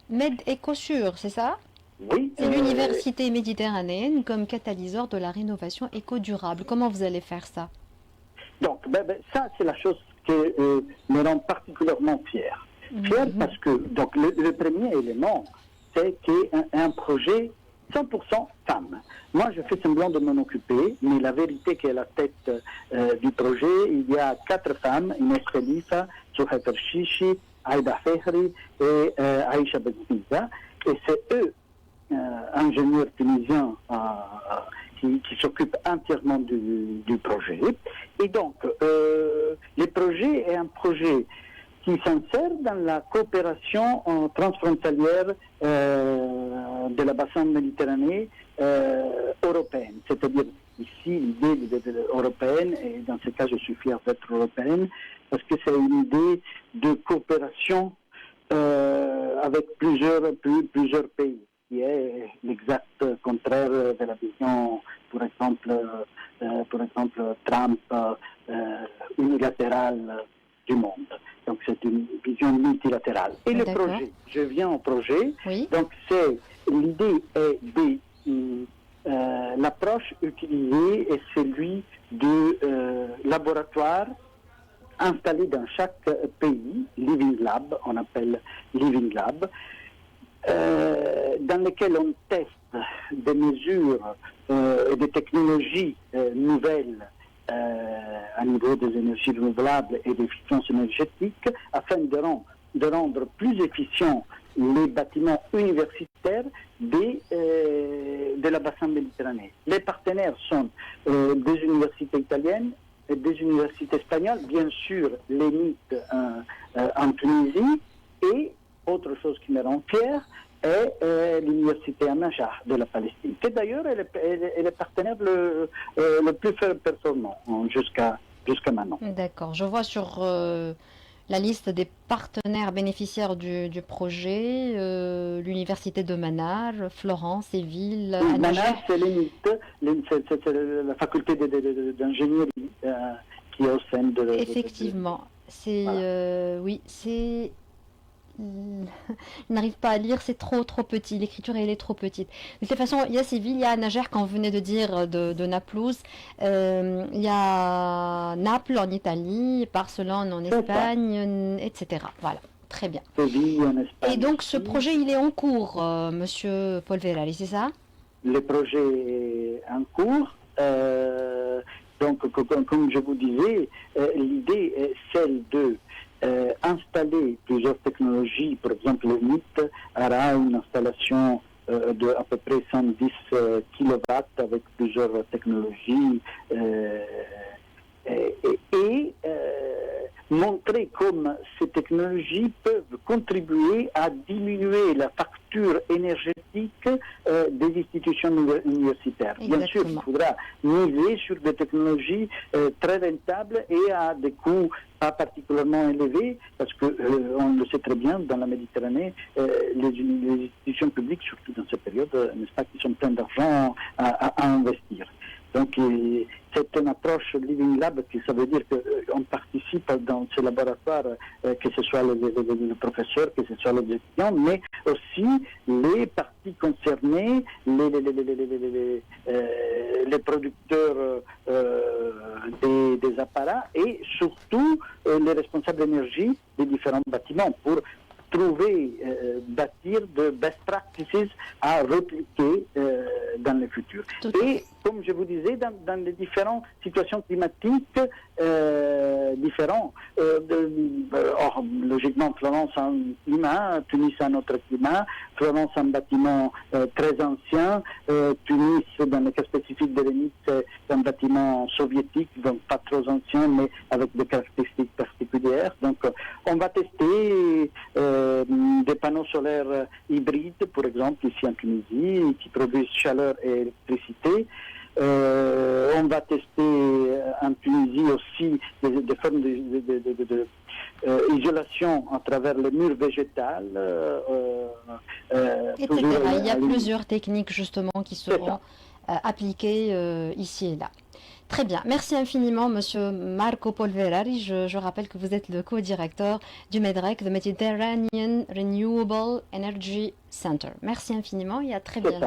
Med Ecosur, c'est ça? Oui, C'est l'université méditerranéenne comme catalyseur de la rénovation éco-durable. Comment vous allez faire ça? donc ça c'est la chose qui me rend particulièrement fier. Fier parce que donc le premier élément, c'est qu'il y a un projet 100% femmes. Moi, je fais semblant de m'en occuper, mais la vérité qu'à la tête du projet, il y a 4 femmes, Inès Khalifa, Souhaif Chichi, Aïda Fehri et Aïcha Bezbiza. Et c'est eux, ingénieurs tunisiens, qui s'occupent entièrement du projet. Et donc, le projet est un projet qui s'insère dans la coopération transfrontalière de la bassin méditerranée européenne. C'est-à-dire, ici, l'idée européenne, et dans ce cas, je suis fier d'être européenne, parce que c'est une idée de coopération avec plusieurs pays, qui est l'exact contraire de la vision, par exemple Trump, unilatérale du monde. Donc c'est une vision multilatérale. Et le projet, je viens au projet, oui. Donc l'idée est l'approche utilisée est celui de laboratoire installé dans chaque pays, Living Lab, on appelle Living Lab, dans lesquels on teste des mesures et des technologies nouvelles à niveau des énergies renouvelables et d'efficience énergétique afin de rendre plus efficients les bâtiments universitaires de la bassin méditerranée. Les partenaires sont des universités italiennes, des universités espagnoles, bien sûr l'ENIT en Tunisie, et autre chose qui me rend fier est l'université An-Najah de la Palestine, qui d'ailleurs est le partenaire le plus performant jusqu'à maintenant. D'accord, je vois sur la liste des partenaires bénéficiaires du projet, l'université de Mannar, Florence, Séville, oui, Mannar, c'est l'ENIT, c'est la faculté d'ingénierie qui est au sein de... Effectivement, c'est... voilà. Oui, c'est... Il n'arrive pas à lire, c'est trop petit, l'écriture elle est trop petite. De toute façon, il y a Séville, il y a Najer, quand vous venez de dire de Naplouse, il y a Naples en Italie, Barcelone en Espagne, etc. Voilà, très bien. Séville en Espagne. Et donc ce projet il est en cours, monsieur Paul Verali, c'est ça? Le projet est en cours. Donc, comme je vous disais, l'idée est celle de installer plusieurs technologies. Par exemple, le MIT aura une installation de à peu près 110 kW avec plusieurs technologies et montrer comment ces technologies peuvent contribuer à diminuer la facture énergétique des institutions universitaires. Exactement. Bien sûr, il faudra miser sur des technologies très rentables et à des coûts pas particulièrement élevés, parce que on le sait très bien, dans la Méditerranée, les institutions publiques, surtout dans cette période, n'est-ce pas, qui sont pleines d'argent à investir. Donc, c'est une approche Living Lab, qui ça veut dire qu'on participe dans ce laboratoire, que ce soit les professeurs, que ce soit les étudiants, mais aussi les parties concernées, les producteurs des appareils et surtout les responsables d'énergie des différents bâtiments pour trouver, bâtir de best practices à répliquer dans le futur. Et comme je vous disais, dans les différentes situations climatiques différentes, logiquement Florence a un climat, Tunis a un autre climat, Florence a un bâtiment très ancien, Tunis, dans le cas spécifique de l'ENIT, c'est un bâtiment soviétique, donc pas trop ancien, mais avec des caractéristiques particulières. Donc on va tester des panneaux solaires hybrides, par exemple, ici en Tunisie, qui produisent chaleur et électricité. On va tester en Tunisie aussi des formes d'isolation à travers les murs végétales. Etc. Il y a plusieurs techniques justement qui seront appliquées ici et là. Très bien. Merci infiniment, Monsieur Marco Polverari. Je rappelle que vous êtes le co-directeur du MEDREC, The Mediterranean Renewable Energy Center. Merci infiniment et à très C'est ça. bientôt.